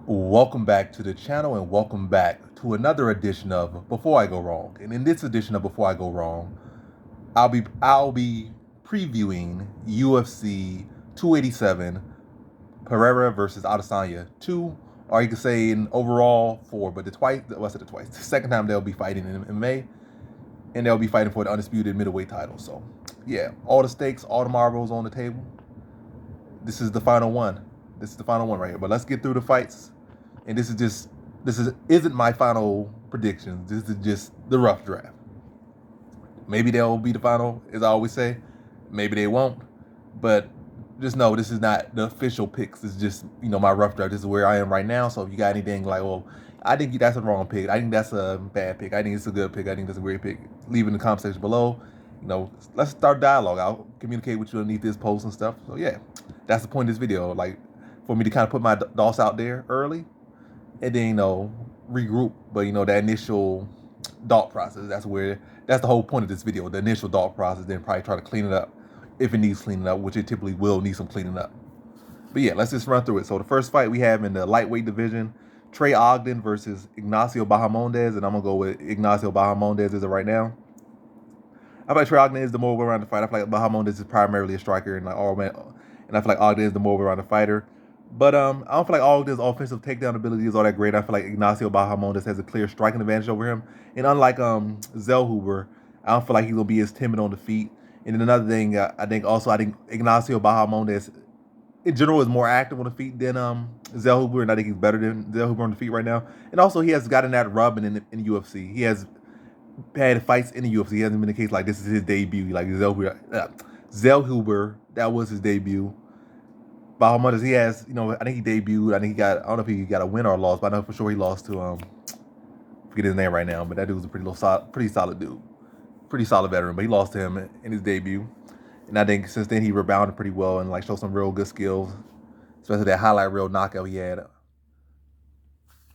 Welcome back to the channel and welcome back to another edition of Before I Go Wrong. And in this edition of Before I Go Wrong, I'll be previewing UFC 287 Pereira versus Adesanya 2, or you could say in overall 4, but the second time they'll be fighting in MMA, and they'll be fighting for the undisputed middleweight title. So yeah, all the stakes, all the marbles on the table. This is the final one. This is the final one right here. But let's get through the fights. And isn't my final predictions. This is just the rough draft. Maybe they'll be the final, as I always say. Maybe they won't. But just know this is not the official picks. This is just, my rough draft. This is where I am right now. So if you got anything like, well, I think that's a wrong pick. I think that's a bad pick. I think it's a good pick. I think that's a great pick. Leave in the comment section below. Let's start dialogue. I'll communicate with you underneath this post and stuff. So yeah, that's the point of this video. Like, for me to kind of put my thoughts out there early, and then regroup. But that initial thought process, that's the whole point of this video. The initial thought process, then probably try to clean it up if it needs cleaning up, which it typically will need some cleaning up. But yeah, let's just run through it. So the first fight we have in the lightweight division, Trey Ogden versus Ignacio Bahamondes, and I'm gonna go with Ignacio Bahamondes as of right now. I feel like Trey Ogden is the more well-rounded fighter. I feel like Bahamondes is primarily a striker and and I feel like Ogden is the more well-rounded fighter. But I don't feel like Ogden's offensive takedown ability is all that great. I feel like Ignacio Bahamondes has a clear striking advantage over him. And unlike Zellhuber, I don't feel like he's gonna be as timid on the feet. And then another thing, I think Ignacio Bahamondes in general is more active on the feet than Zellhuber, and I think he's better than Zellhuber on the feet right now. And also he has gotten that rubbing in the UFC. He has had fights in the UFC. He hasn't been a case like this is his debut. Like Zellhuber, that was his debut. Bahamondes, he has, I think he debuted. I think I don't know if he got a win or a loss, but I know for sure he lost to forget his name right now. But that dude was a pretty solid dude, pretty solid veteran. But he lost to him in his debut, and I think since then he rebounded pretty well and like showed some real good skills, especially that highlight reel knockout he had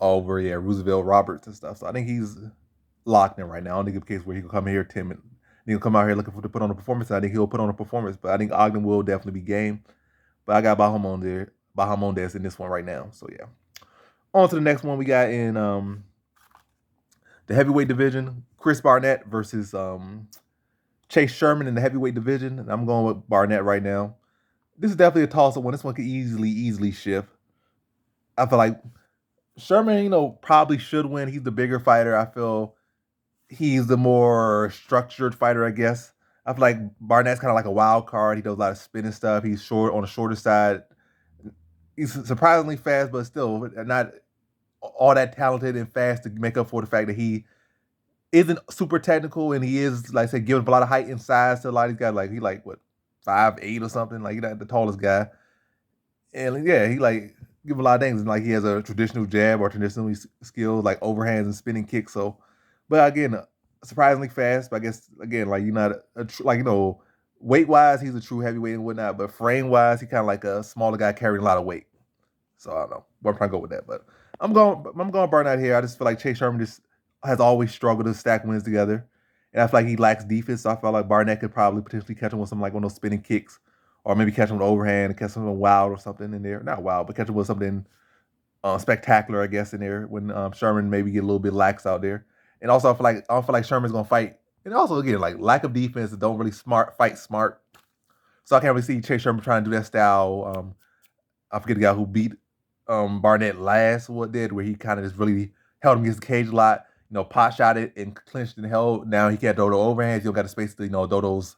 over Roosevelt Roberts and stuff. So I think he's locked in right now. I don't think it's a case where he can come here timid. He'll come out here looking to put on a performance. I think he'll put on a performance, but I think Ogden will definitely be game. But I got Bahamondes in this one right now. So yeah. On to the next one we got in the heavyweight division. Chris Barnett versus Chase Sherman in the heavyweight division. And I'm going with Barnett right now. This is definitely a toss-up one. This one could easily shift. I feel like Sherman, probably should win. He's the bigger fighter. I feel he's the more structured fighter, I guess. I feel like Barnett's kind of like a wild card. He does a lot of spinning stuff. He's short on the shorter side. He's surprisingly fast, but still not all that talented and fast to make up for the fact that he isn't super technical, and he is, like I said, giving up a lot of height and size to a lot of these guys. Like, he like what, 5'8" or something. Like, he's not the tallest guy. And yeah, he like give a lot of things. And like, he has a traditional jab or traditional skills like overhands and spinning kicks. So, but again, surprisingly fast. But I guess again, like, you're not weight wise, he's a true heavyweight and whatnot. But frame wise, he kind of like a smaller guy carrying a lot of weight. So I don't know. I'm trying to go with that, but I'm going Barnett here. I just feel like Chase Sherman just has always struggled to stack wins together, and I feel like he lacks defense. So I feel like Barnett could probably potentially catch him with something like one of those spinning kicks, or maybe catch him with overhand and catch him with wild or something in there. Not wild, but catch him with something spectacular, I guess, in there when Sherman maybe get a little bit lax out there. And also, I don't feel like Sherman's gonna fight. And also, again, like, lack of defense, don't really fight smart. So I can't really see Chase Sherman trying to do that style. I forget the guy who beat Barnett last, where he kind of just really held him against the cage a lot. Pot shot it and clinched and held. Now he can't throw the overhands. He don't got the space to, throw those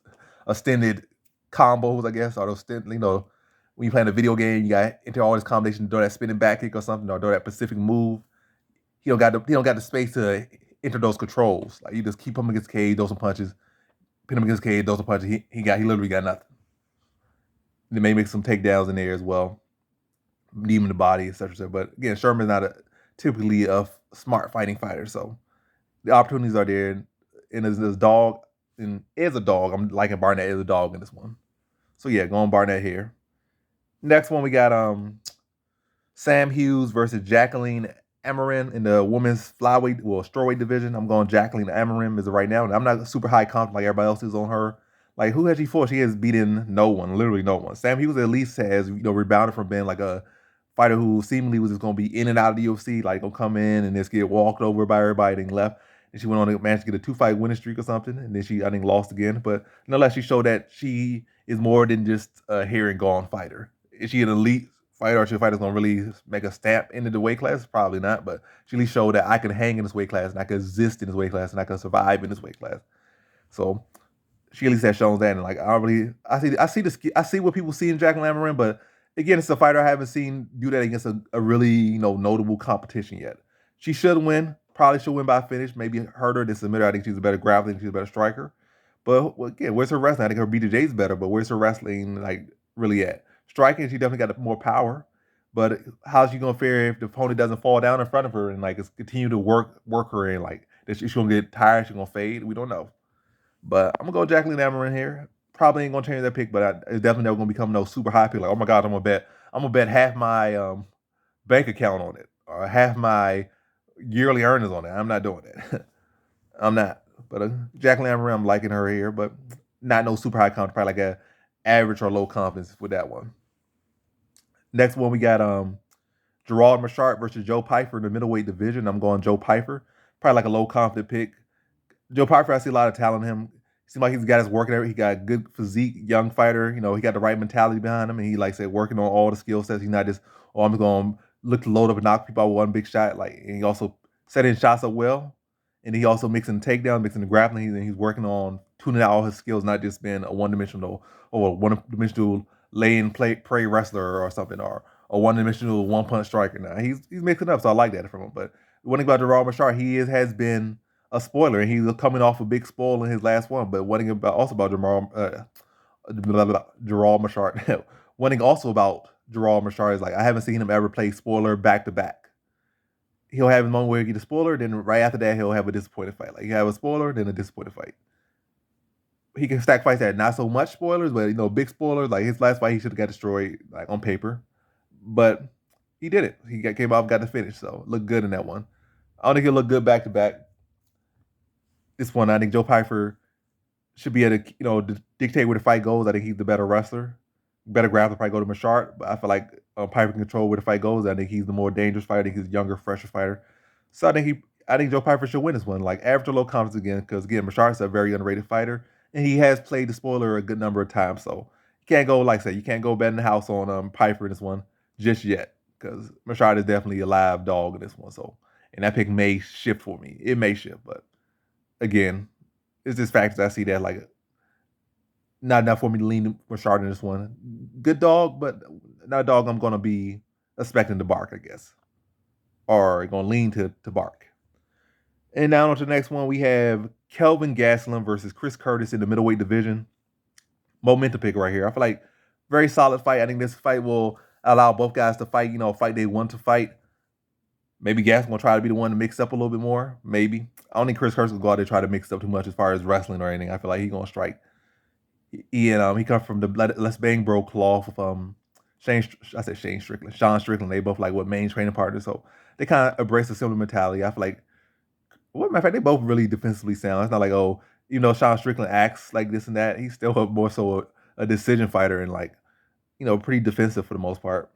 extended combos, I guess, or those when you playing a video game, you got enter all this combination to throw that spinning back kick or something, or throw that Pacific move. He don't got the space to enter those controls. Like, you just keep him against the cage, throw some punches, pin him against the cage, throw some punches. He literally got nothing. They may make some takedowns in there as well, knee in the body, etc. But again, Sherman's not typically a smart fighting fighter, so the opportunities are there. And as a dog, I'm liking Barnett as a dog in this one. So yeah, going Barnett here. Next one we got Sam Hughes versus Jacqueline Amarin in the women's strawweight division. I'm going Jacqueline Amarin as of right now, and I'm not super high confident like everybody else is on her. Like, who has she fought? She has beaten no one, literally no one. Sam Hughes at least has rebounded from being like a fighter who seemingly was just gonna be in and out of the UFC, like gonna come in and just get walked over by everybody and left. And she went on to manage to get a 2-fight winning streak or something, and then she I think lost again. But nonetheless, she showed that she is more than just a here and gone fighter. Is she an elite fighter or she a fighter that's gonna really make a stamp into the weight class? Probably not, but she at least showed that I can hang in this weight class and I can exist in this weight class and I can survive in this weight class. So she at least has shown that, and like I see what people see in Jacqueline Amarin, but again, it's a fighter I haven't seen do that against a really notable competition yet. She should win, probably should win by finish, maybe hurt her, then submit her. I think she's a better grappler, I think she's a better striker. But again, where's her wrestling? I think her BJJ's better, but where's her wrestling like really at? Striking, she definitely got more power. But how's she gonna fare if the opponent doesn't fall down in front of her and like continue to work her in like that she's gonna get tired, she's gonna fade? We don't know. But I'm gonna go Jacqueline Amarin here. Probably ain't gonna change that pick, but it's definitely never gonna become no super high pick. Like, oh my god, I'm gonna bet half my bank account on it or half my yearly earnings on it. I'm not doing it. I'm not. But Jacqueline Amarin, I'm liking her here, but not no super high confidence. Probably like a average or low confidence with that one. Next one we got Gerald Machart versus Joe Pyfer in the middleweight division. I'm going Joe Pyfer. Probably like a low confident pick. Joe Parker, I see a lot of talent in him. Seems like he's got his work there. He got a good physique, young fighter. He got the right mentality behind him, and he like said working on all the skill sets. He's not just, oh, I'm going to look to load up and knock people out with one big shot. Like, and he also setting shots up well, and he also mixing takedowns, mixing the grappling. He's working on tuning out all his skills, not just being a one-dimensional lay-and-pray wrestler or something, or a one-dimensional one-punch striker. Now he's mixing up, so I like that from him. But one thing about Gerald Machar, has been a spoiler, and he's coming off a big spoil in his last one. But one thing about Gerald Machart, one thing also about Gerald Machart is like I haven't seen him ever play spoiler back to back. He'll have a moment where he get a spoiler, then right after that he'll have a disappointed fight. Like you have a spoiler, then a disappointed fight. He can stack fights that not so much spoilers, but big spoilers. Like his last fight, he should have got destroyed like on paper, but he did it. Came out, got the finish, so looked good in that one. I don't think he'll look good back to back. This one, I think Joe Pyfer should be able to, dictate where the fight goes. I think he's the better wrestler, better grappler. Probably go to Machart, but I feel like Pyfer can control where the fight goes. I think he's the more dangerous fighter. I think he's a younger, fresher fighter. So I think Joe Pyfer should win this one. Like average or low confidence again, because again, Machart's a very underrated fighter, and he has played the spoiler a good number of times. So you can't go you can't go betting the house on Pyfer in this one just yet, because Machart is definitely a live dog in this one. So and that pick may shift for me. It may shift, but again, it's just factors I see that like not enough for me to lean Machart in this one. Good dog, but not a dog I'm gonna be expecting to bark, I guess. Or gonna lean to bark. And now on to the next one, we have Kelvin Gastelum versus Chris Curtis in the middleweight division. Momentum pick right here. I feel like very solid fight. I think this fight will allow both guys to fight, fight they want to fight. Maybe Gas gonna try to be the one to mix up a little bit more. Maybe. I don't think Chris Curtis will go out there and try to mix up too much as far as wrestling or anything. I feel like he's gonna strike. He comes from the Let's Bang Bro cloth of Shane Strickland. Sean Strickland. They both like main training partners. So they kind of embrace a similar mentality. I feel like matter of fact, they both really defensively sound. It's not like, oh, Sean Strickland acts like this and that. He's still more so a decision fighter and like, pretty defensive for the most part.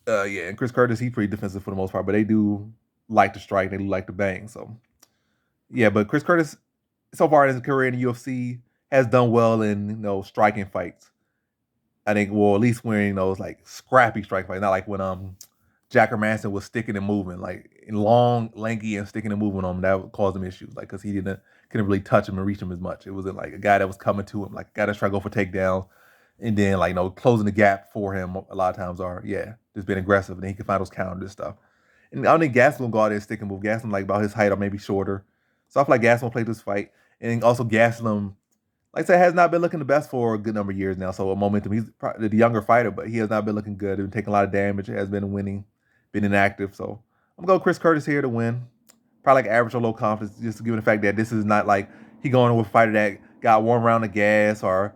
Yeah, and Chris Curtis, he's pretty defensive for the most part, but they do like to strike, they do like to bang. So yeah, but Chris Curtis, so far in his career in the UFC, has done well in striking fights. I think, well, at least when those like scrappy strike fights, not like when Jack Hermanson was sticking and moving, like in long, lanky and sticking and moving on him, that would cause him issues, like because he couldn't really touch him and reach him as much. It wasn't like a guy that was coming to him, like a guy that's trying to go for takedowns, and then like closing the gap for him a lot of times are just being aggressive, and then he can find those counters and stuff. And I don't think Gastelum go out there and stick and move. Gastelum like about his height or maybe shorter, so I feel like Gastelum played this fight, and also Gastelum, like I said, has not been looking the best for a good number of years now. So a momentum, he's probably the younger fighter, but he has not been looking good. He's been taking a lot of damage. Has been winning, been inactive. So I'm gonna go Chris Curtis here to win. Probably like average or low confidence, just given the fact that this is not like he going with a fighter that got warm around the gas or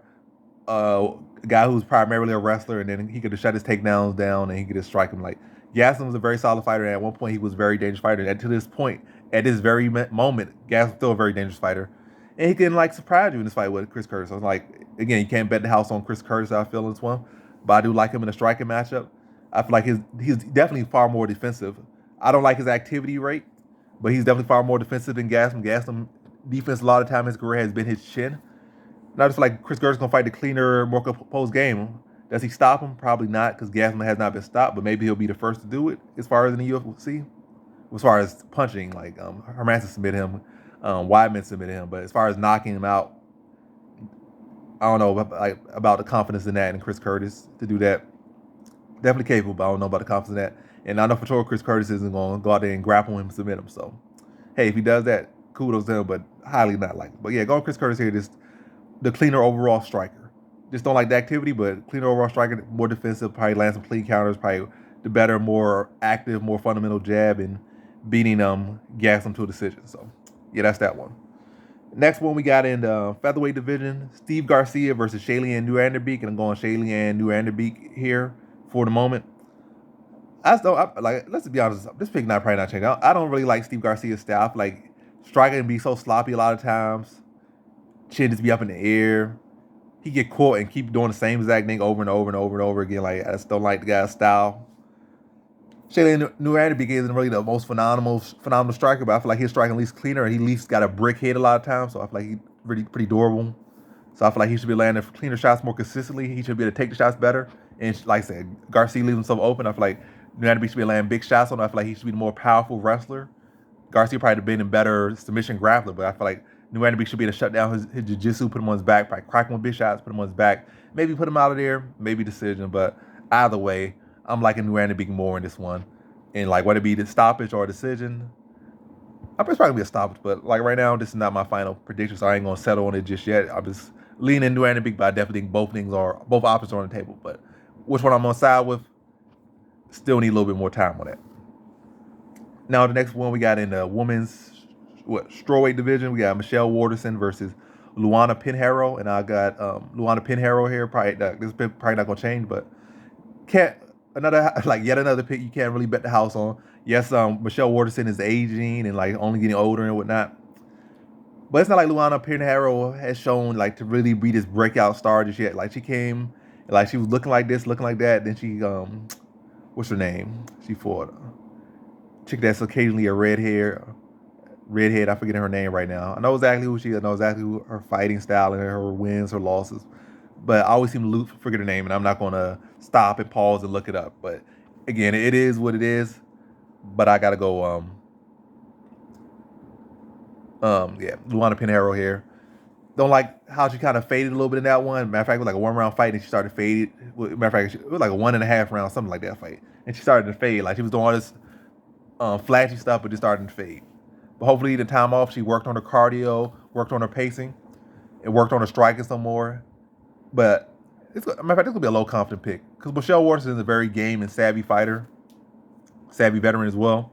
a guy who's primarily a wrestler, and then he could have shut his takedowns down and he could just strike him. Like Gastelum was a very solid fighter, and at one point he was a very dangerous fighter. And to this point, at this very moment, Gastelum's still a very dangerous fighter, and he can like surprise you in this fight with Chris Curtis. So it's like again, you can't bet the house on Chris Curtis. I feel in this one, but I do like him in a striking matchup. I feel like he's definitely far more defensive. I don't like his activity rate, but he's definitely far more defensive than Gaslam. Gaslam defense a lot of time in his career has been his chin. And I just feel like Chris Gert's gonna fight the cleaner, more composed game. Does he stop him? Probably not, because Gaslam has not been stopped. But maybe he'll be the first to do it as far as in the UFC. As far as punching, like Hermanson submitted him, Weidman submitted him, but as far as knocking him out, I don't know about the confidence in that and Chris Curtis to do that. Definitely capable, but I don't know about the confidence in that. And I know for sure Chris Curtis isn't going to go out there and grapple him and submit him. So, hey, if he does that, kudos to him, but highly not likely. But yeah, go on Chris Curtis here, just the cleaner overall striker. Just don't like the activity, but cleaner overall striker, more defensive, probably land some clean counters, probably the better, more active, more fundamental jab, and beating Gaslam to a decision. So, yeah, that's that one. Next one we got in the featherweight division, Steve Garcia versus Shayleigh Nuanderbeek, and I'm going Shayleigh Nuanderbeek here for the moment. Let's be honest, this pick probably not changing. I don't really like Steve Garcia's style. I feel like striking be so sloppy a lot of times. Chin just be up in the air. He get caught and keep doing the same exact thing over and over and over and over again. Like, I just don't like the guy's style. Shayleigh Nuanderbeek isn't really the most phenomenal striker, but I feel like he's striking at least cleaner, and he at least got a brick head a lot of times. So I feel like he's really pretty durable. So I feel like he should be landing cleaner shots more consistently. He should be able to take the shots better. And like I said, Garcia leaves himself open. I feel like Nuanderbeek should be landing big shots on him. I feel like he should be the more powerful wrestler. Garcia probably been a better submission grappler, but I feel like Nuanderbeek should be able to shut down his jiu-jitsu, put him on his back, probably crack him with big shots, put him on his back, maybe put him out of there, maybe decision. But either way, I'm liking Nuanderbeek more in this one. And like whether it be the stoppage or a decision, I'm probably gonna be a stoppage. But like right now, this is not my final prediction, so I ain't gonna settle on it just yet. I'm just leaning Nuanderbeek, but I definitely think both options are on the table. But which one I'm gonna side with, still need a little bit more time on that. Now the next one we got in the women's strawweight division, we got Michelle Waterson versus Luana Pinheiro, and I got Luana Pinheiro here. Probably this is probably not gonna change, but yet another pick you can't really bet the house on. Yes, Michelle Waterson is aging and like only getting older and whatnot, but it's not like Luana Pinheiro has shown like to really be this breakout star just yet. Like she came, like she was looking like this, looking like that. Then she what's her name? She fought chick that's occasionally a redhead. I'm forgetting her name right now. I know exactly who she is. I know exactly her fighting style and her wins, her losses. But I always seem to forget her name, and I'm not going to stop and pause and look it up. But again, it is what it is. But I got to go, Luana Pinheiro here. Don't like how she kind of faded a little bit in that one. Matter of fact, it was like a 1-round fight, and she started to fade. Matter of fact, it was like a 1.5 round, something like that fight. And she started to fade. Like she was doing all this flashy stuff, but just starting to fade. But hopefully, the time off, she worked on her cardio, worked on her pacing, and worked on her striking some more. But matter of fact, this will be a low confident pick because Michelle Waterson is a very game and savvy fighter, savvy veteran as well.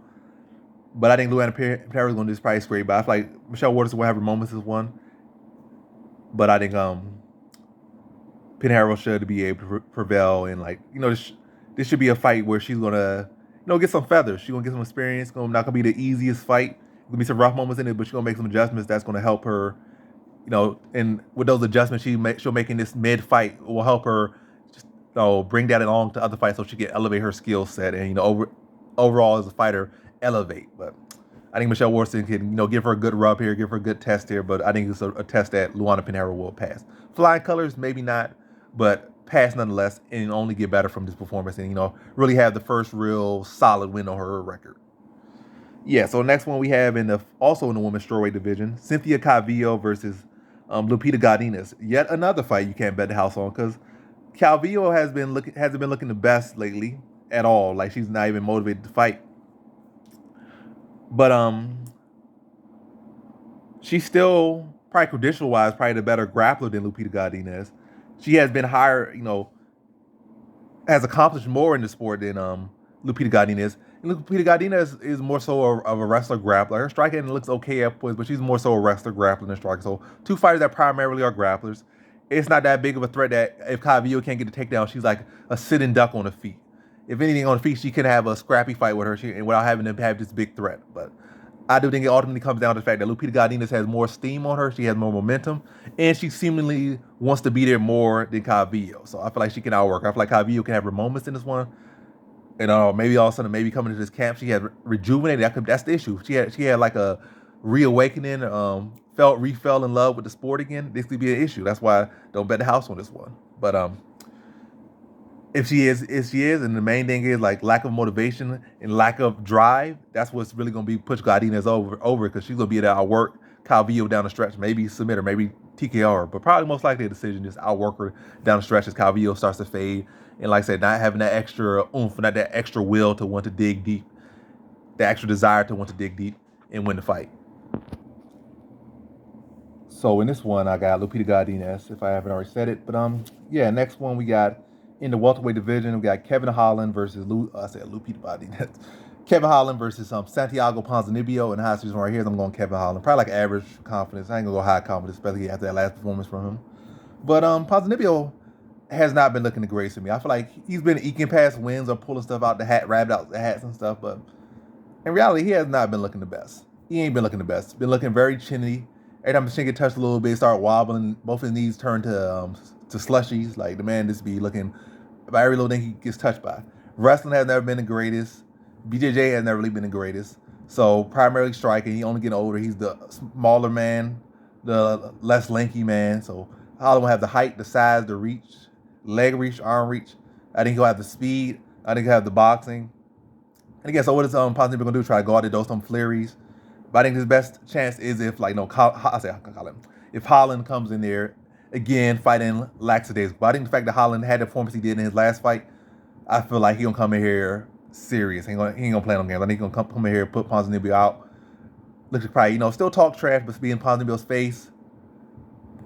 But I think Luana Pinheiro is going to do this probably straight. But I feel like Michelle Waterson will have her moments as one. But I think Pinheiro should be able to prevail, and like this should be a fight where she's gonna get some feathers. She's gonna get some experience. It's not gonna be the easiest fight. Gonna be some rough moments in it, but she's gonna make some adjustments that's gonna help her. And with those adjustments she'll make in this mid fight will help her just bring that along to other fights so she can elevate her skill set and overall as a fighter elevate. But I think Michelle Waterson can give her a good rub here, give her a good test here. But I think it's a test that Luana Pinheiro will pass. Flying colors maybe not, but pass nonetheless, and only get better from this performance and really have the first real solid win on her record. Yeah, so next one we have also in the women's strawweight division, Cynthia Calvillo versus Lupita Godinez. Yet another fight you can't bet the house on because Calvillo hasn't been looking the best lately at all. Like she's not even motivated to fight. But she's still probably credential wise probably the better grappler than Lupita Godinez. She has been higher, has accomplished more in the sport than Lupita Godinez. And Lupita Godinez is more so of a wrestler grappler. Her striking looks okay at points, but she's more so a wrestler grappler than striker. So two fighters that primarily are grapplers. It's not that big of a threat that if Calvillo can't get the takedown, she's like a sitting duck on the feet. If anything on the feet, she can have a scrappy fight with her and without having to have this big threat. But I do think it ultimately comes down to the fact that Lupita Godinez has more steam on her. She has more momentum, and she seemingly wants to be there more than Calvillo. So I feel like she can outwork her. I feel like Calvillo can have her moments in this one, And maybe all of a sudden, maybe coming to this camp, she had rejuvenated. That's the issue. She had like a reawakening. Fell in love with the sport again. This could be an issue. That's why I don't bet the house on this one. But if she is, and the main thing is like lack of motivation and lack of drive, that's what's really gonna be push Godinez over because she's gonna be able to outwork Calvillo down the stretch, maybe submit her, maybe TKO her, but probably most likely a decision just outwork her down the stretch as Calvillo starts to fade. And like I said, not having that extra oomph, not that extra will to want to dig deep, the extra desire to want to dig deep and win the fight. So in this one, I got Lupita Godinez, if I haven't already said it. But yeah, next one we got in the welterweight division, we got Kevin Holland versus I said Lupita Godinez. Kevin Holland versus Santiago Ponzinibbio, and high season right here. I'm going Kevin Holland, probably like average confidence. I ain't gonna go high confidence, especially after that last performance from him. But Ponzinibbio has not been looking the greatest to me. I feel like he's been eking past wins or pulling stuff out the hat, rabbit out the hats and stuff, but in reality, he has not been looking the best. He ain't been looking the best. Been looking very chinny. Every time his chin get touched a little bit, start wobbling. Both his knees turn to slushies. Like the man just be looking by every little thing he gets touched by. Wrestling has never been the greatest. BJJ has never really been the greatest. So primarily striking. He only getting older. He's the smaller man, the less lanky man. So Holland will have the height, the size, the reach, leg reach, arm reach. I think he'll have the speed. I think he'll have the boxing. And again, so what is Ponzinibbio gonna do? Try to go out there, those some flurries. But I think his best chance is if like if Holland comes in there again fighting laxatives. But I think the fact that Holland had the performance he did in his last fight, I feel like he gonna come in here serious. He ain't gonna play no games. I think he gonna come in here, put Ponzinibbio out. Looks like probably still talk trash, but be in Ponzinibbio's face,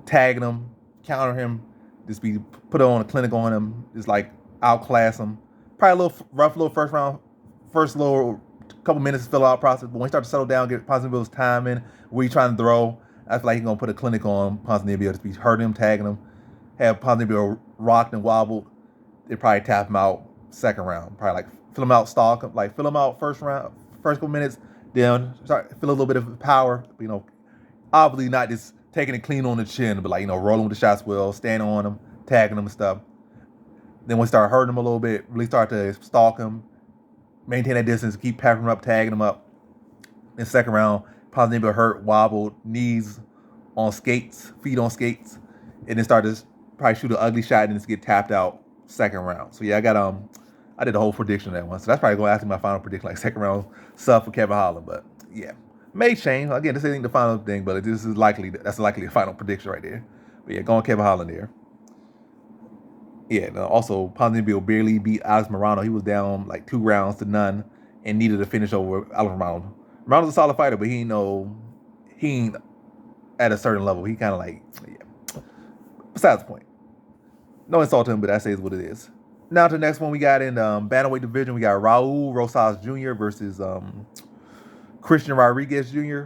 tagging him, counter him, just be put on a clinic on him, just like outclass him. Probably a little rough, little first little couple minutes to fill out process, but when he starts to settle down, get Ponzinibbio's time in, where he's trying to throw, I feel like he's gonna put a clinic on Ponzinibbio to be hurting him, tagging him, have Ponzinibbio rocked and wobbled. They probably tap him out second round, probably like fill him out, stalk him, like fill him out first round, first couple minutes, then start feel a little bit of power, obviously not just taking it clean on the chin, but rolling with the shots well, standing on him, tagging him and stuff. Then when we start hurting him a little bit, really start to stalk him, maintain that distance, keep peppering him up, tagging him up. In the second round, Ponzinibbio hurt, wobbled, knees on skates, feet on skates, and then start to probably shoot an ugly shot and just get tapped out second round. So yeah, I did a whole prediction on that one. So that's probably going to ask me my final prediction, like second round sub for Kevin Holland. But yeah, may change. Again, this ain't the final thing, but this is that's likely a final prediction right there. But yeah, going Kevin Holland there. Yeah, also Ponzinibbio barely beat Alex Morano. He was down like 2 rounds to none and needed to finish over Alex Morano. Morano's a solid fighter, but he ain't at a certain level. He kind of yeah. Besides the point. No insult to him, but that says what it is. Now to the next one we got in the bantamweight division. We got Raul Rosas Jr. versus Christian Rodriguez Jr.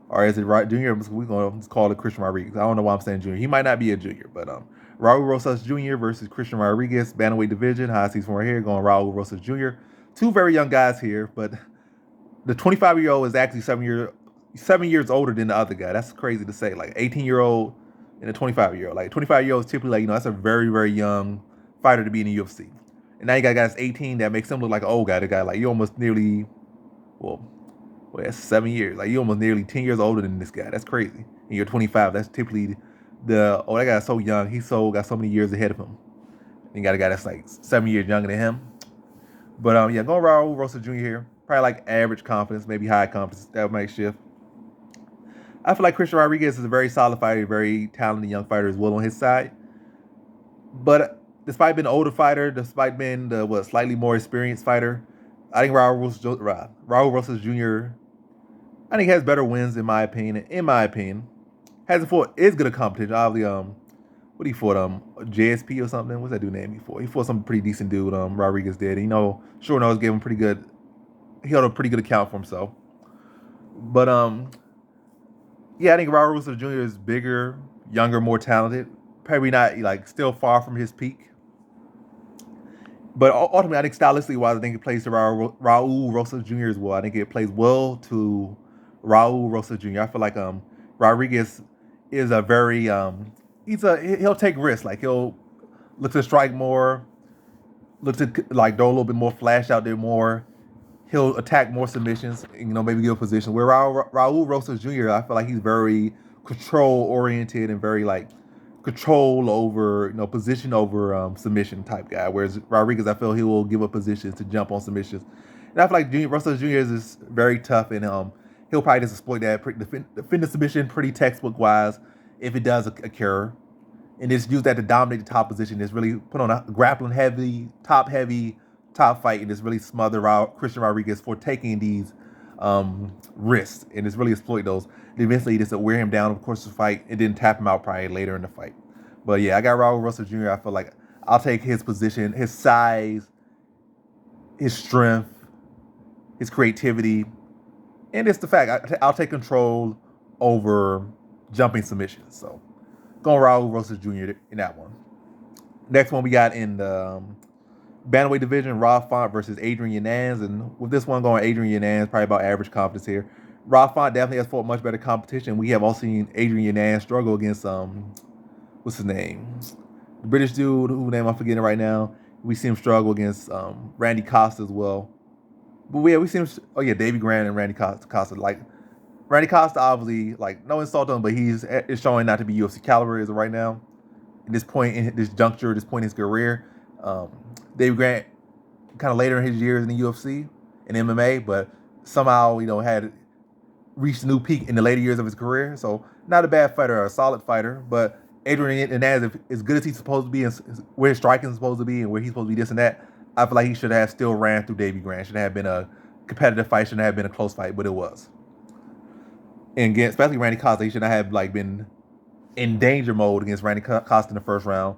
Or is it Jr.? We're going to call it Christian Rodriguez. I don't know why I'm saying Jr. He might not be a junior, but Raul Rosas Jr. versus Christian Rodriguez, bantamweight division. High seas from right here, going Raul Rosas Jr. Two very young guys here, but the 25-year-old is actually 7 years older than the other guy. That's crazy to say. Like 18-year-old and a 25-year-old. Like 25-year-old is typically that's a very, very young fighter to be in the UFC. And now you got guys 18 that makes him look like an old guy. The guy like you almost nearly, that's 7 years. Like you almost nearly 10 years older than this guy. That's crazy. And you're 25. That's typically that guy's so young. He's got so many years ahead of him. And you got a guy that's like 7 years younger than him. But going Raul Rosas Jr. here. Probably like average confidence, maybe high confidence. That might shift. I feel like Christian Rodriguez is a very solid fighter, very talented young fighter as well on his side. But despite being an older fighter, despite being the slightly more experienced fighter, I think Raul Rosas Jr. I think has better wins in my opinion. Hasn't fought as good a competition. Obviously, what he fought JSP or something. What's that dude name he fought? He fought some pretty decent dude. Rodriguez did. Short nose gave him pretty good. He held a pretty good account for himself. But yeah, I think Raul Rosas Jr. is bigger, younger, more talented. Probably not still far from his peak. But ultimately, I think stylistically wise, I think it plays to Raul Rosas Jr. as well. I think it plays well to Raul Rosas Jr. I feel like Rodriguez is a very he'll take risks. Like he'll look to strike more. look to like throw a little bit more flash out there more. He'll attack more submissions, maybe give a position. Where Raul Rosas Jr., I feel like he's very control oriented and very like control over, position over submission type guy. Whereas Rodriguez, I feel he will give up positions to jump on submissions. And I feel like Rosas Jr. is very tough, and he'll probably just exploit that, defend the submission pretty textbook wise if it does occur, and just use that to dominate the top position. Just really put on a grappling heavy, top fight, and just really smother out Christian Rodriguez for taking these risks and just really exploit those. And eventually, just wear him down, of course, the fight, and then tap him out probably later in the fight. But yeah, I got Raul Russell Jr. I feel like I'll take his position, his size, his strength, his creativity, and it's the fact I'll take control over jumping submissions. So going Raul Rosas Jr. in that one. Next one we got in the bantamweight division, Rob Font versus Adrian Yanez. And with this one going Adrian Yanez, probably about average confidence here. Rob Font definitely has fought much better competition. We have all seen Adrian Yanez struggle against, what's his name? The British dude, whose name I'm forgetting right now. We see him struggle against Randy Costa as well. But we see him, Davey Grant and Randy Costa. Like, Randy Costa, obviously, like, no insult to him, but is showing not to be UFC caliber as of right now. At this point in this juncture, this point in his career. Davey Grant, kind of later in his years in the UFC and MMA, but somehow, had reached a new peak in the later years of his career. So, not a bad fighter, a solid fighter, but Adrian Yanez, as good as he's supposed to be, and where his striking is supposed to be, and where he's supposed to be this and that, I feel like he should have still ran through Davey Grant. Should have been a competitive fight, shouldn't have been a close fight, but it was. And again, especially Randy Costa, he should not have been in danger mode against Randy Costa in the first round,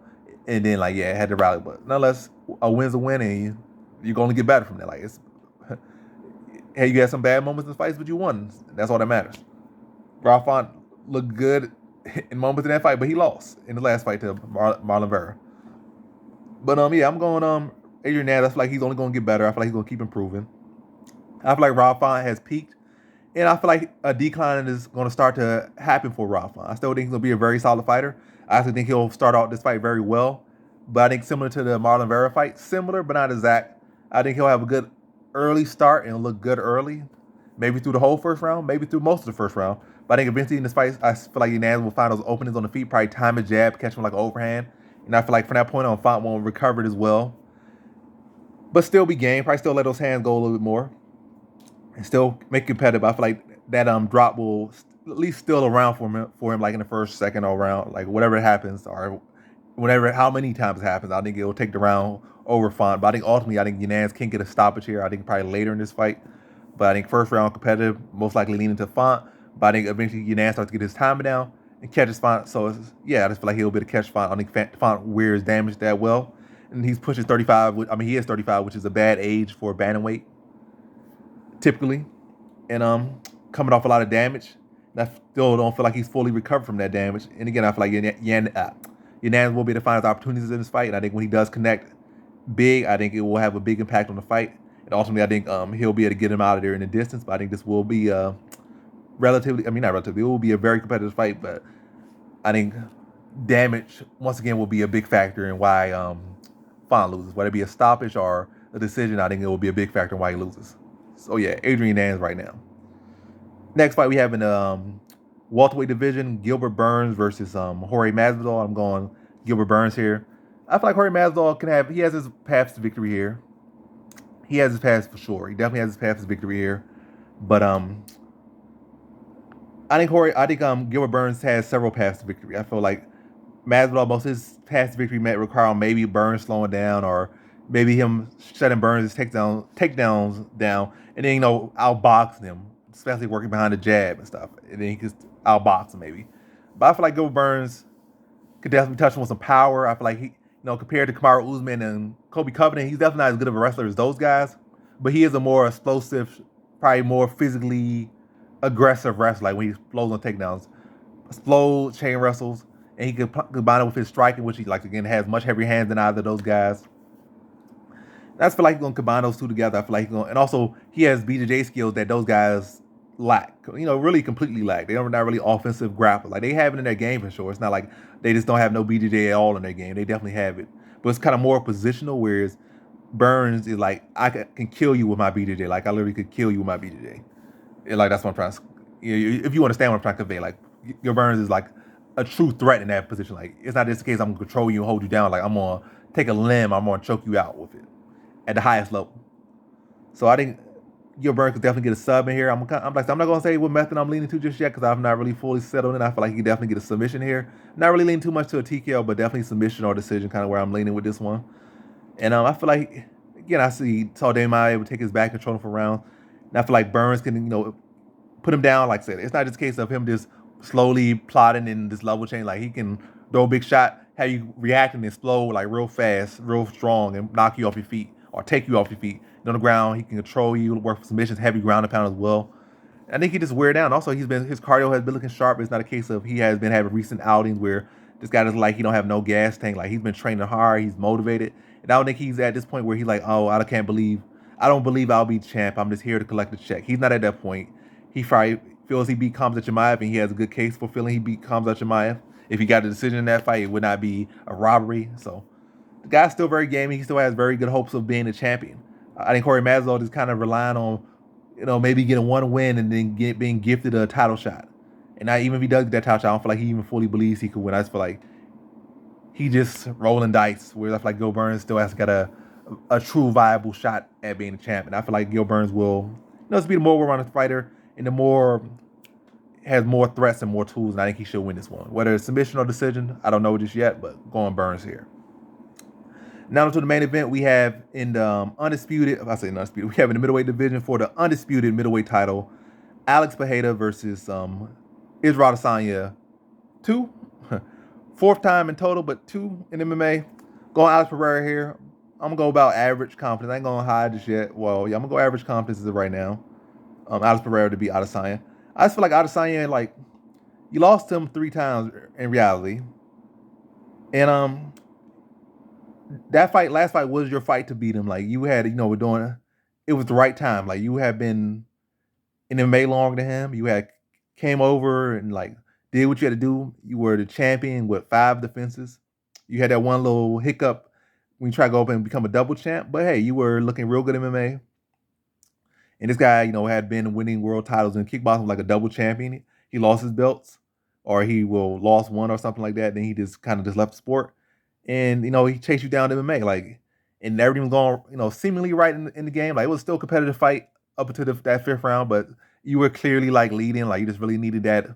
and then had to rally. But nonetheless, a win's a win, and you're going to get better from that. Like, it's hey, you had some bad moments in the fights, but you won. That's all that matters. Rob Font looked good in moments in that fight, but he lost in the last fight to Marlon Vera. But I'm going Adrian Yanez. I feel like he's only going to get better. I feel like he's going to keep improving. I feel like Rob Font has peaked, and I feel like a decline is going to start to happen for Rob Font. I still think he's going to be a very solid fighter. I actually think he'll start out this fight very well, but I think similar to the Marlon Vera fight, similar but not exact. I think he'll have a good early start and look good early, maybe through the whole first round, maybe through most of the first round. But I think eventually in this fight, I feel like Yanez will find those openings on the feet, probably time a jab, catch him like an overhand. And I feel like from that point on, Font won't recover it as well. But still be game, probably still let those hands go a little bit more. And still make it competitive. I feel like that drop will at least still around for him like in the first, second round, like whatever happens, or how many times it happens. I think it will take the round over Font. But I think ultimately, Yanez can get a stoppage here. I think probably later in this fight. But I think first round competitive, most likely leaning to Font. But I think eventually Yanez starts to get his timing down and catches Font. So I just feel like he'll be able to catch Font. I think Font wears damage that well. And he's pushing 35. He is 35, which is a bad age for a bantamweight, typically. And coming off a lot of damage. And I still don't feel like he's fully recovered from that damage. And again, I feel like Yanez will be able to find his opportunities in this fight. And I think when he does connect big, I think it will have a big impact on the fight. And ultimately, I think he'll be able to get him out of there in the distance. But I think this will be not relatively, it will be a very competitive fight. But I think damage, once again, will be a big factor in why Font loses. Whether it be a stoppage or a decision, I think it will be a big factor in why he loses. So yeah, Adrian Yanez right now. Next fight we have in the welterweight division, Gilbert Burns versus Jorge Masvidal. I'm going Gilbert Burns here. I feel like Jorge Masvidal he has his path to victory here. He has his path for sure. He definitely has his path to victory here. But I think Gilbert Burns has several paths to victory. I feel like Masvidal, most of his paths to victory might require maybe Burns slowing down, or maybe him shutting Burns' takedowns down, and then outboxing him, especially working behind the jab and stuff, and then he could outbox him maybe. But I feel like Gilbert Burns could definitely touch him with some power. I feel like he, compared to Kamaru Usman and Kobe Covington, he's definitely not as good of a wrestler as those guys, but he is a more explosive, probably more physically aggressive wrestler. Like when he flows on takedowns, slow chain wrestles, and he could combine it with his striking, which he again has much heavier hands than either of those guys. And I feel like he's gonna combine those two together. I feel like and also he has BJJ skills that those guys lack. Really completely lack. They're not really offensive grapplers. Like they have it in their game for sure. It's not like they just don't have no BJJ at all in their game. They definitely have it, but it's kind of more positional. Whereas Burns is like I can kill you with my BJJ. Like I literally could kill you with my BJJ. Like that's what I'm trying to. If you understand what I'm trying to convey, like your Burns is like a true threat in that position. Like it's not just the case I'm gonna control you and hold you down. Like I'm gonna take a limb. I'm gonna choke you out with it at the highest level. So I think Gil Burns could definitely get a sub in here. I'm not gonna say what method I'm leaning to just yet because I'm not really fully settled in. I feel like he could definitely get a submission here. Not really leaning too much to a TKO, but definitely submission or decision, kind of where I'm leaning with this one. And I feel like again I saw Damian able to take his back control for rounds. And I feel like Burns can put him down. Like I said, it's not just a case of him just slowly plotting in this level change. Like he can throw a big shot, have you react and explode like real fast, real strong, and knock you off your feet or take you off your feet. And on the ground, he can control you, work for submissions, heavy ground and pound as well. I think he just wear down. Also, his cardio has been looking sharp. It's not a case of he has been having recent outings where this guy is like he don't have no gas tank. Like he's been training hard, he's motivated, and I don't think he's at this point where he's like, oh, I don't believe I'll be champ. I'm just here to collect the check. He's not at that point. He probably feels he beat Khamzat Chimaev and he has a good case for feeling he beat Khamzat Chimaev. If he got a decision in that fight, it would not be a robbery. So the guy's still very gamey. He still has very good hopes of being a champion. I think Corey Masvidal is kind of relying on, maybe getting one win and then being gifted a title shot. And not even if he does get that title shot, I don't feel like he even fully believes he could win. I just feel like he just rolling dice. Whereas I feel like Gil Burns still has got a true viable shot at being a champion. I feel like Gil Burns will, just be the more well-rounded fighter and the more has more threats and more tools, and I think he should win this one. Whether it's submission or decision, I don't know just yet, but going Burns here. Now to the main event, we have in the undisputed, we have in the middleweight division for the undisputed middleweight title, Alex Pereira versus Israel Adesanya. Two, fourth time in total, but two in MMA. Going Alex Pereira here. I'm gonna go about average confidence. I ain't gonna hide this yet. Well, yeah, I'm gonna go average confidence as of right now. Alex Pereira to beat Adesanya. I just feel like Adesanya, like, you lost him 3 times in reality. And that last fight was your fight to beat him. Like you had, we're doing it was the right time. Like you had been in MMA longer than him. You had came over and like did what you had to do. You were the champion with 5 defenses. You had that one little hiccup when you try to go up and become a double champ. But hey, you were looking real good in MMA. And this guy, had been winning world titles in kickboxing like a double champion. He lost his belts, or he will lost one or something like that. Then he just kind of just left the sport, and he chased you down to MMA, like, and everything was going, seemingly right in the game. Like it was still a competitive fight up until that 5th round, but you were clearly like leading. Like you just really needed that,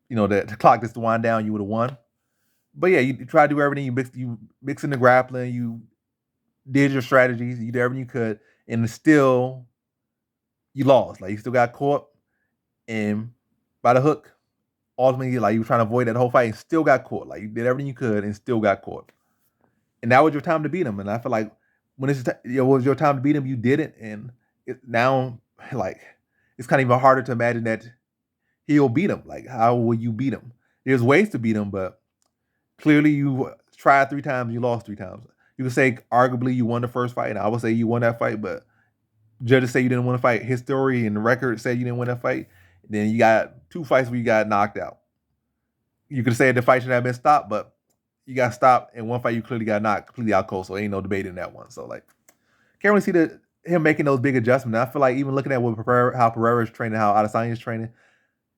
that the clock just to wind down. You would have won. But yeah, you tried to do everything. You mixed in the grappling. You did your strategies. You did everything you could, and still you lost. Like you still got caught and by the hook. Ultimately, like you were trying to avoid that whole fight and still got caught. Like you did everything you could and still got caught. And that was your time to beat him. And I feel like when it was your time to beat him, you did it. And now, like, it's kind of even harder to imagine that he'll beat him. Like, how will you beat him? There's ways to beat him, but clearly you tried 3 times, you lost 3 times. You could say arguably you won the first fight, and I would say you won that fight, but judges say you didn't win a fight. History and the record say you didn't win that fight. Then you got 2 fights where you got knocked out. You could say the fight should have been stopped, but you got stopped. In one fight, you clearly got knocked completely out cold, so ain't no debate in that one. So, like, can't really see him making those big adjustments. And I feel like even looking at how Pereira is training, how Adesanya is training,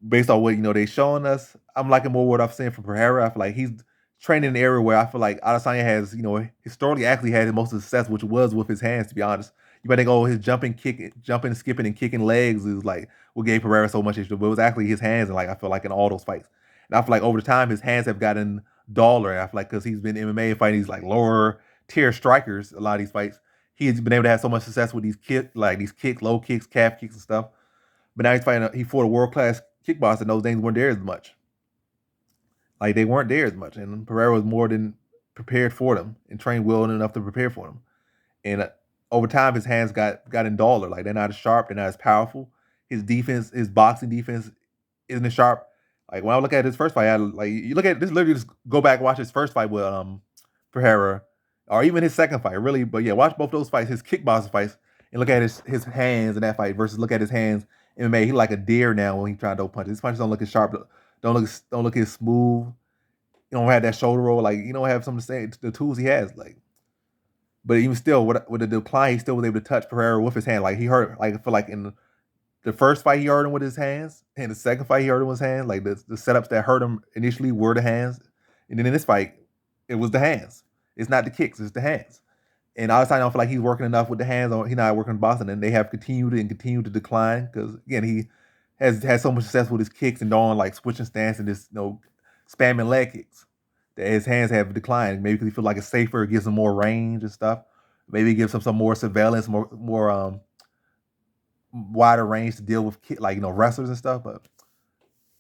based on what they showing us, I'm liking more what I've seen from Pereira. I feel like he's training in an area where I feel like Adesanya has, historically actually had most of the success, which was with his hands, to be honest. You might think, oh, his jumping, skipping, and kicking legs is like what gave Pereira so much issue, but it was actually his hands, and like I feel like in all those fights. And I feel like over the time his hands have gotten duller. And I feel like because he's been MMA fighting these like lower tier strikers, a lot of these fights, he's been able to have so much success with these kicks, low kicks, calf kicks, and stuff. But now he's fighting. He fought a world class kickboxer, and those things weren't there as much. Like they weren't there as much, and Pereira was more than prepared for them and trained well enough to prepare for them. And over time, his hands got in duller. Like they're not as sharp, they're not as powerful. His defense, his boxing defense, isn't as sharp. Like when I look at his first fight, you look at this. Literally, just go back and watch his first fight with Pereira, or even his second fight. Really, but yeah, watch both those fights, his kickboxing fights, and look at his hands in that fight versus look at his hands in MMA. He like a deer now when he trying to throw punches. His punches don't look as sharp. Don't look as smooth. You don't have that shoulder roll. Like you don't have some of the tools he has. Like, But even still, with the decline, he still was able to touch Pereira with his hand. Like he hurt, like I feel like in the first fight he hurt him with his hands, and the second fight he hurt him with his hands. Like the setups that hurt him initially were the hands, and then in this fight, it was the hands. It's not the kicks, it's the hands. And Adesanya, I don't feel like he's working enough with the hands. He's not working boxing, and they have continued to decline because again he has had so much success with his kicks and doing like switching stance and just spamming leg kicks that his hands have declined. Maybe because he feels like it's safer, it gives him more range and stuff. Maybe it gives him some more surveillance, more wider range to deal with wrestlers and stuff. But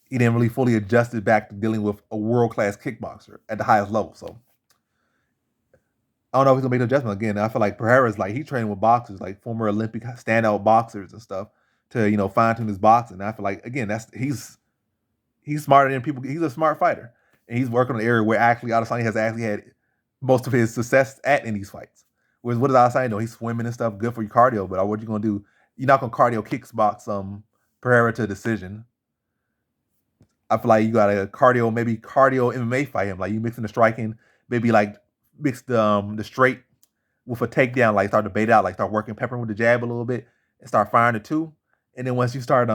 he didn't really fully adjust it back to dealing with a world class kickboxer at the highest level. So I don't know if he's gonna make the adjustment again. I feel like Pereira's like he trained with boxers, like former Olympic standout boxers and stuff, to fine tune his boxing. And I feel like again he's smarter than people. He's a smart fighter, and he's working on an area where actually Adesanya has actually had most of his success at in these fights. Whereas what does Adesanya know? He's swimming and stuff, good for your cardio. But what you gonna do? You're not gonna cardio kickbox Pereira to a decision. I feel like you got a maybe cardio MMA fight him. Like you mixing the striking, maybe like mix the straight with a takedown, like start to bait out, like start working peppering with the jab a little bit and start firing the two. And then once you start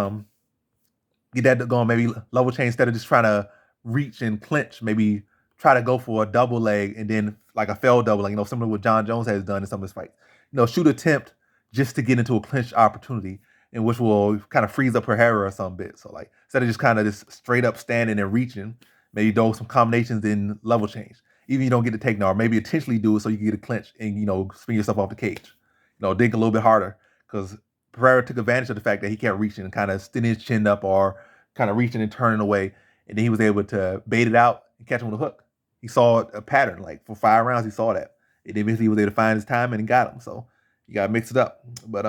get that going, maybe level change instead of just trying to reach and clinch, maybe try to go for a double leg and then like a failed double leg, similar to what John Jones has done in some of his fights. Shoot attempt just to get into a clinch opportunity, and which will kind of freeze up Pereira some bit. So like instead of just kind of just straight up standing and reaching, maybe do some combinations in level change. Even if you don't get the takedown, or maybe intentionally do it so you can get a clinch and spin yourself off the cage. Dig a little bit harder because Pereira took advantage of the fact that he kept reaching and kind of sticking his chin up or kind of reaching and turning away, and then he was able to bait it out and catch him with a hook. He saw a pattern, like for 5 rounds, he saw that. And eventually he was able to find his time and got him. So you gotta mix it up. But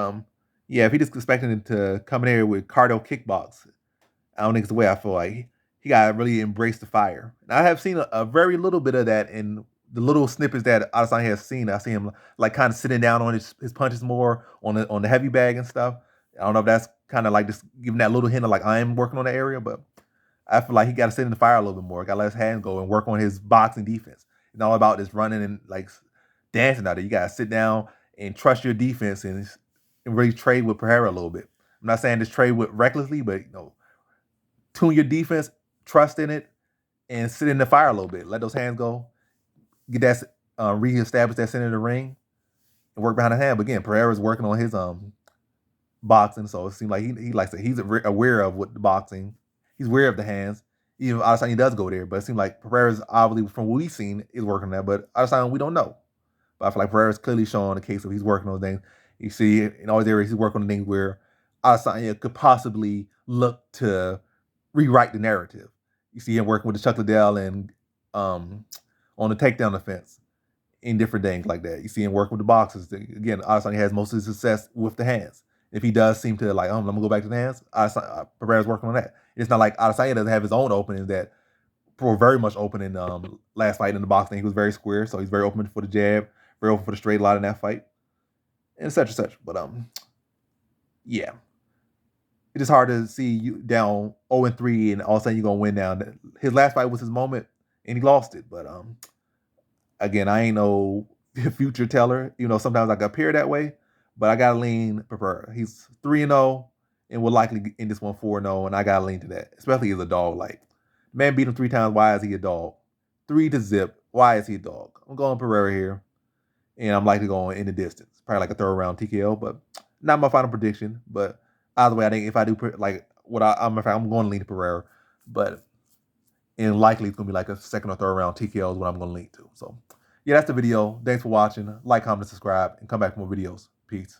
yeah, if he just expecting him to come in here with cardio kickbox, I don't think it's the way. I feel like he gotta really embrace the fire. And I have seen a very little bit of that in the little snippets that Adesanya has seen. I see him like kind of sitting down on his punches more on the heavy bag and stuff. I don't know if that's kind of like just giving that little hint of like I am working on the area, but I feel like he got to sit in the fire a little bit more. Got to let his hands go and work on his boxing defense. It's not all about just running and like dancing out there. You got to sit down and trust your defense and really trade with Pereira a little bit. I'm not saying just trade with recklessly, but tune your defense, trust in it, and sit in the fire a little bit. Let those hands go. Get that reestablish that center of the ring and work behind the hand. But again, Pereira's working on his boxing, so it seems like he likes it. He's aware of what the boxing. He's aware of the hands. Even Adesanya does go there, but it seems like Pereira's obviously, from what we've seen, is working on that. But Adesanya, we don't know. But I feel like Pereira's clearly showing the case of he's working on things. You see, in all these areas, he's working on things where Adesanya could possibly look to rewrite the narrative. You see him working with the Chuck Liddell and on the takedown offense in different things like that. You see him working with the boxers. Again, Adesanya has most of his success with the hands. If he does seem to like, I'm gonna go back to the hands, Pereira's working on that. It's not like Adesanya doesn't have his own openings that were very much open in last fight in the boxing. He was very square, so he's very open for the jab, very open for the straight a lot in that fight, and such and such. But yeah, it's just hard to see you down 0-3 and all of a sudden you're gonna win now. His last fight was his moment and he lost it. But again, I ain't no future teller. Sometimes I appear that way, but I gotta lean Pereira. He's 3-0 and will likely end this one 4-0, and I gotta lean to that, especially as a dog. Like, man beat him 3 times. Why is he a dog? 3-0. Why is he a dog? I'm going Pereira here, and I'm likely going in the distance. Probably like a third round TKO, but not my final prediction. But either way, I think if I do like what I'm going to lean to Pereira, but and likely it's going to be like a second or third round TKO is what I'm going to lean to. So yeah, that's the video. Thanks for watching. Like, comment, subscribe, and come back for more videos. Peace.